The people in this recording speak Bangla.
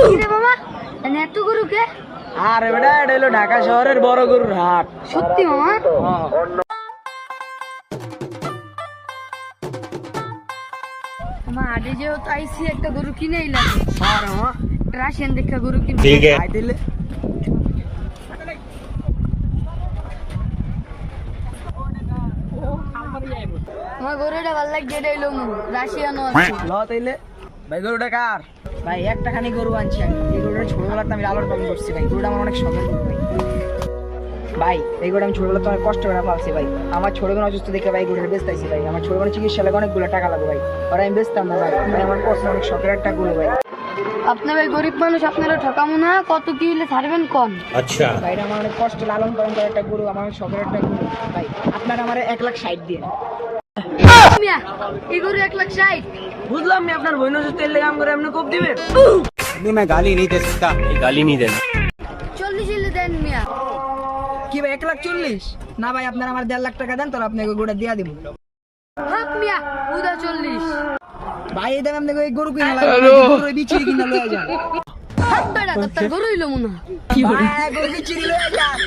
কিরে বাবা এত গরু কে? আরে বেটা এটা হলো ঢাকা শহরের বড় গরুর হাট। সত্যি মামা? মামা আগে যেহেতু আইসি একটা গরু কিনে এলাম। আর মামা রাশিয়ান দেখা গরু কিনে ঠিক আছে আই দিলে আমার গরুটা ভালো লাগছে, এটা এলো রাশিয়ানও আছে। ল তাইলে ভাই গরুটা কার? ভাই একটা খানি গরু আনছি আমি। এই গরুটা ছোটবেলাতে আমি লালন পালন করছি ভাই। গরুটা আমার অনেক শখের গরু ভাই। ভাই এই গরুটা আমি ছোটবেলা তো অনেক কষ্ট করে পালছি ভাই। আমার ছোট বোন অসুস্থ দেখে ভাই গরুটা বেচতেছি ভাই। আমার ছোট বোনের চিকিৎসা লাগে অনেকগুলো টাকা লাগবে ভাই, আর আমি বেচতাম না ভাই। ভাই আমার কষ্ট অনেক শখের একটা গরু ভাই। আপনার ভাই গরিব মানুষ, আপনারা ঠকামো না, কত কি হলে ছাড়বেন কন? अच्छा ভাই এটা আমার অনেক কষ্ট লালন পালন করা একটা গরু, আমার অনেক শখের একটা গরু ভাই। আপনার আমার 1,60,000 দিয়ে মিয়া এই গরু 1,60,000? বুঝলাম আমি আপনার বোন অসুস্থ এলে কাম করে আপনি কোপ দিবেন। नहीं मैं गाली नहीं दे सकता गाली नहीं देना 40 হলে দেন মিয়া। কি ভাই 1,40,000? না ভাই আপনার আমার 1.5 লাখ টাকা দেন, তোর আপনাকে গরুটা দিয়ে দিব। হাত মিয়া উদা 40। ভাই এই দামে আপনাকে এই গরু কিনা লাগবে, গরু বিচিরি কিনা লয়ে যান। হাত বেড়া তোর গরু হইলো মনে হয়। ভাই, গরু বিচিরি লয়ে যান।